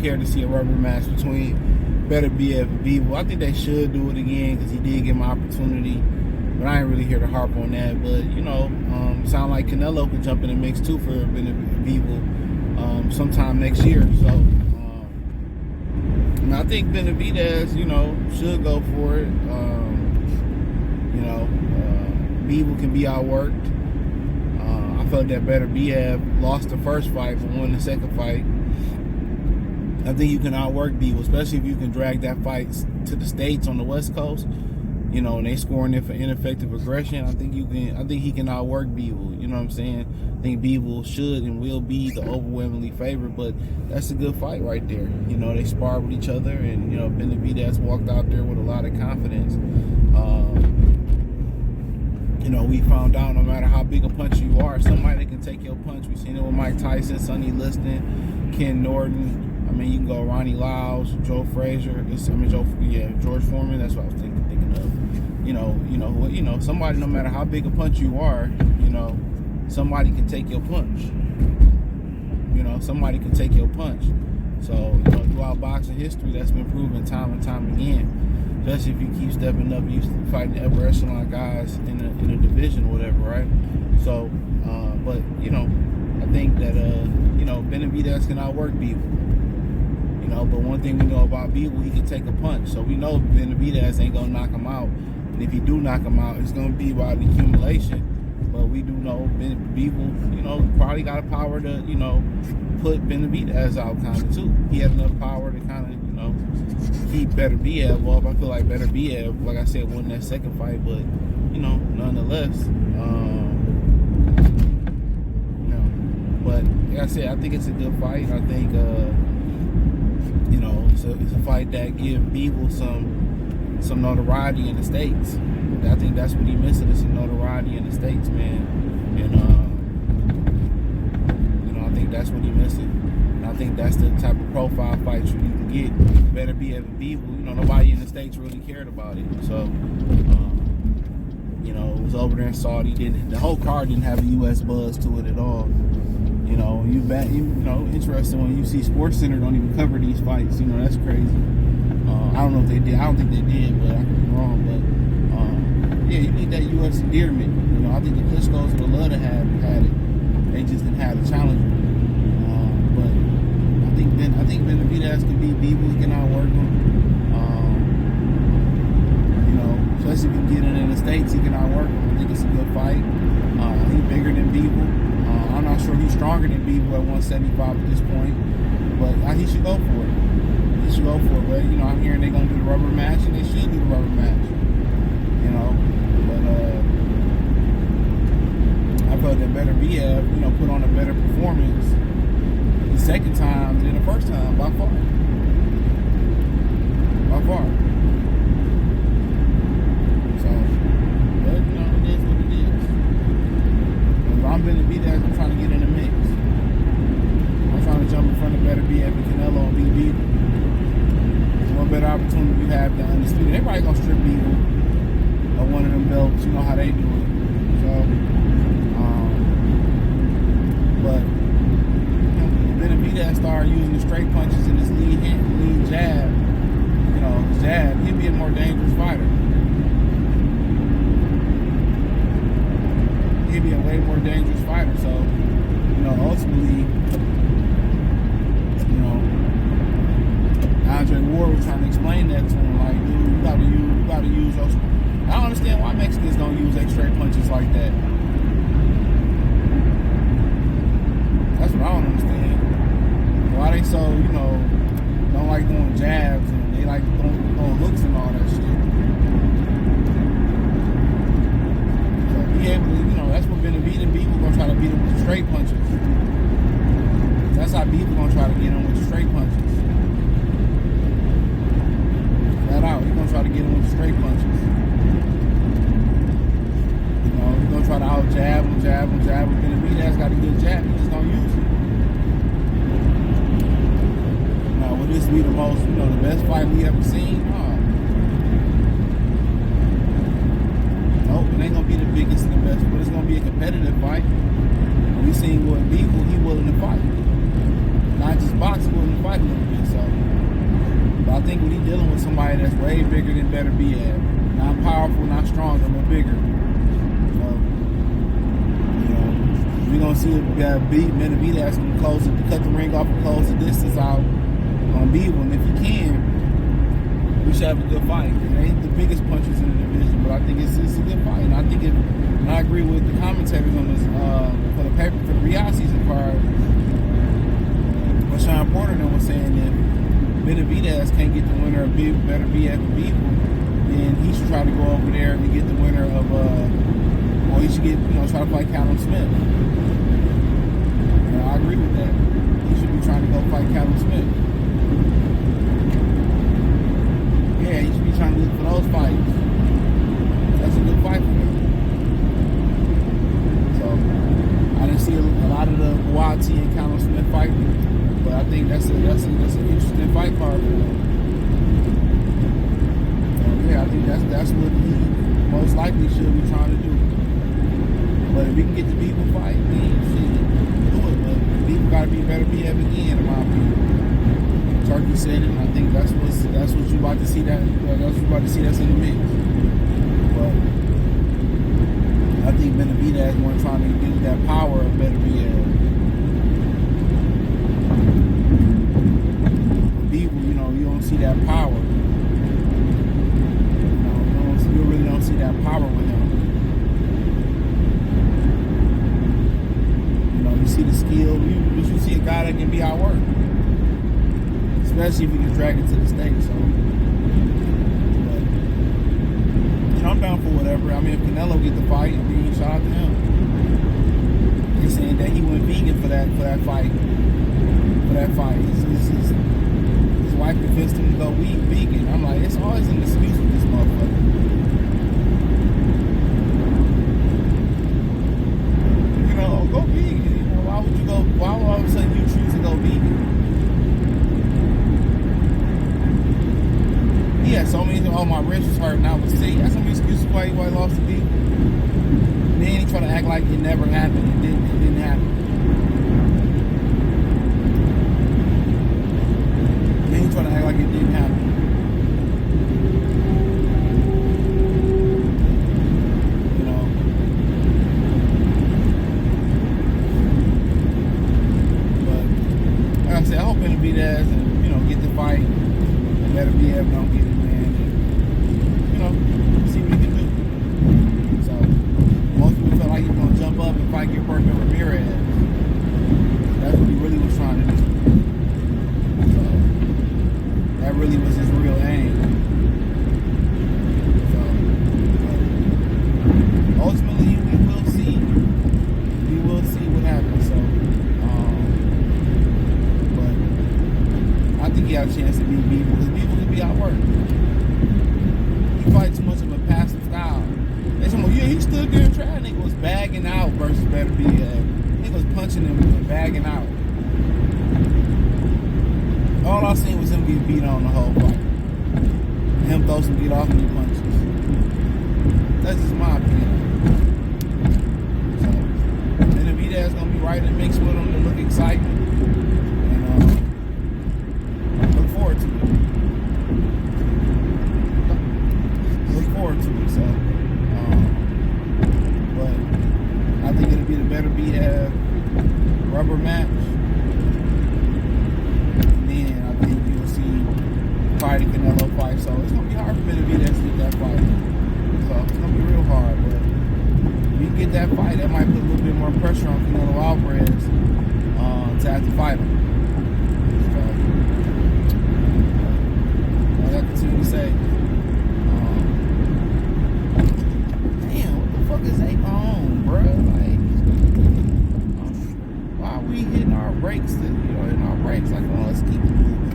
care to see a rubber match between Benavidez and Bivol. I think they should do it again because he did get my opportunity, but I ain't really here to harp on that. But sound like Canelo could jump in the mix too for Bivol sometime next year. So I think Benavidez, should go for it. Bivol can be outworked. I felt that Benavidez lost the first fight but won the second fight. I think you can outwork Bivol, especially if you can drag that fight to the States on the West Coast, and they scoring it for ineffective aggression. I think he can outwork Bivol. You know what I'm saying? I think Bivol should and will be the overwhelmingly favorite, but that's a good fight right there. They sparred with each other, and Benavidez walked out there with a lot of confidence. We found out no matter how big a puncher you are, somebody that can take your punch. We've seen it with Mike Tyson, Sonny Liston, Ken Norton. You can go Ronnie Lyles, Joe Frazier. George Foreman. That's what I was thinking of. Somebody, no matter how big a punch you are, somebody can take your punch. Somebody can take your punch. So throughout boxing history, that's been proven time and time again. Especially if you keep stepping up, you fighting the upper echelon guys in a division or whatever, right? So, but I think that Benavidez can outwork Bivol. But one thing we know about Bivol, he can take a punch. So we know Benavidez ain't gonna knock him out. And if he do knock him out, it's gonna be by the accumulation. But we do know Bivol, probably got the power to, put Benavidez out kind of too. He had enough power to kind of, keep Benavidez off. I feel like Benavidez, like I said, won that second fight, but nonetheless, But like I said, I think it's a good fight. I think it's a fight that gives Bivol some notoriety in the States. I think that's what he's missing, is some notoriety in the States, man. And I think that's what he's missing. And I think that's the type of profile fight you can get. Benavidez and Bivol. Nobody in the States really cared about it. So it was over there in Saudi. The whole card didn't have a U.S. buzz to it at all. Interesting when you see SportsCenter don't even cover these fights. That's crazy. I don't know if they did. I don't think they did, but I could be wrong. But you need that U.S. endearment. I think the Klitschko's would have loved to have had it. They just didn't have the challenge. But I think Benavidez can beat Bivol. He can outwork him. Especially if he can get it in the States, he can outwork him. I think it's a good fight. He's bigger than Bivol. I'm not sure he's stronger than Bivol at 175 at this point, but he should go for it. He should go for it. But I'm hearing they're gonna do the rubber match, and they should do the rubber match. But I felt that Benavidez, put on a better performance the second time than the first time by far. By far. So, but it is what it is. I'm Benavidez, I'm trying to get in the mix. I'm trying to jump in front of Benavidez and Canelo and beat Bivol. One better opportunity you have to undisputed. Everybody gonna strip Bivol of one of them belts. You know how they do it. So, but Benavidez started using the straight punches in his lead jab. His jab, he'd be a more dangerous fighter. He'd be a way more dangerous fighter. So, ultimately, Andre Ward was trying to explain that to him, like, dude, you gotta use those. I don't understand why Mexicans don't use straight punches like that. That's what I don't understand. Why they so, don't like doing jabs and they like throwing hooks and all that shit. So be able to, that's what Benavidez and Bivol gonna try to beat him with straight punches. That's how Bivol gonna try to get him with straight punches. Flat out, he's gonna try to get him with straight punches. He's gonna try to out jab him. Benavidez got a good jab, he just don't use it. Will this be the most, the best fight we ever seen? Nope, it ain't gonna be the biggest and the best, but it's gonna be a competitive fight. We seen what Bivol, he willing to fight. Not just box, willing to fight a little bit. So somebody that's way bigger than Benavidez. Not powerful, not stronger, but bigger. We're gonna see if Benavidez can cut the ring off and close the distance out on Bivol. And if he can, we should have a good fight. It ain't the biggest punches in the division, but I think it's a good fight. And I think and I agree with the commentators on this for the Riyadh season card. But Sean Porter was saying that Benavidez can't get the winner of Benavidez and Bivol, then he should try to go over there and get the winner of or he should try to fight Callum Smith. And I agree with that. He should be trying to go fight Callum Smith. Yeah, he should be trying to look for those fights. That's a good fight for him. So I didn't see a lot of the YT and Callum Smith fighting, but I think that's an interesting fight card for him. So yeah, I think that's what he most likely should be trying to do. But if we can get the Bivol fight, then shit, do it. But Bivol gotta be better again, in my opinion. Turkey said it, and I think that's what you about to see. That's what you about to see. That's in the mix. But I think Benavidez is one trying to use that power of Benavidez. Bivol, you don't see that power. You really don't see that power with him. You see the skill. You see a guy that can be outworked. Especially if you can drag it to the stage. So, but, I'm down for whatever. I mean, if Canelo get the fight, shout out to him. He's saying that he went vegan for that fight. His wife convinced him to go vegan. I'm like, it's always an excuse with this motherfucker. Go vegan. Why would you go? Why would all of a sudden you choose to go vegan? Yeah, so many. My wrist was hurt and I was sick. That's so many excuses why he lost the beat. Then he tried to act like it never happened. It didn't happen. Then he tried to act like it didn't happen. I hope Benavidez and get the fight. Benavidez don't get it, man. And, see what he can do. So most people felt like he was gonna jump up and fight Gilbert Ramirez. That's what he really was trying to do. So that really was his real aim. So ultimately we will see. We will see what happens. So I think he had a chance to beat Bivol because Bivol can be outworked. He fights too much of a passive style. They said, he stood there and tried. Nigga was bagging out versus Benavidez. Nigga was punching him and bagging out. All I seen was him get beat on the whole fight. Him throw some get off knee punches. That's just my opinion. So Benavidez gonna be right in the mix with him to look exciting. Look forward to it. So, but I think it'll be the Benavidez rubber match. And then I think you'll see probably the Canelo fight. So it's gonna be hard for Benavidez to get that fight. So it's gonna be real hard. But if you get that fight, that might put a little bit more pressure on Canelo Alvarez to have to fight him. I continue to say, damn, what the fuck is Ape on, bro? Like, why are we hitting our brakes? Hitting our brakes like, let's keep it moving.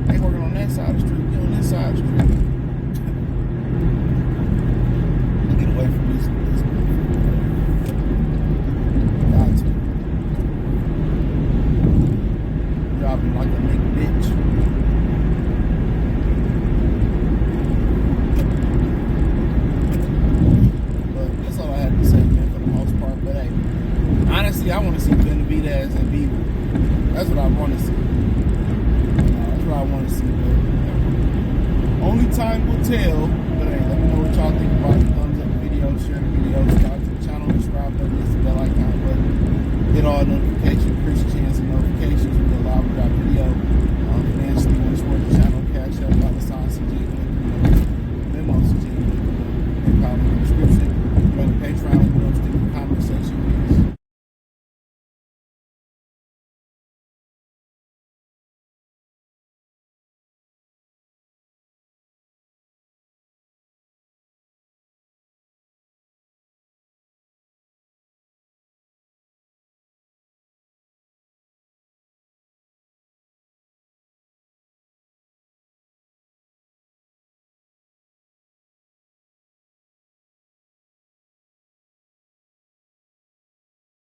They working on that side of the street, we on this side of the street. Get away from this. Got to. Dropping like a big bitch. But that's all I had to say, man, for the most part. But hey, honestly, I want to see Benavidez and Bivol. That's what I want to see. y'all want to see. But only time will tell. But hey, let me know what y'all think about it. Thumbs up the video, share the video, subscribe to the channel, subscribe button, hit the bell icon button, hit all notifications. Appreciate you.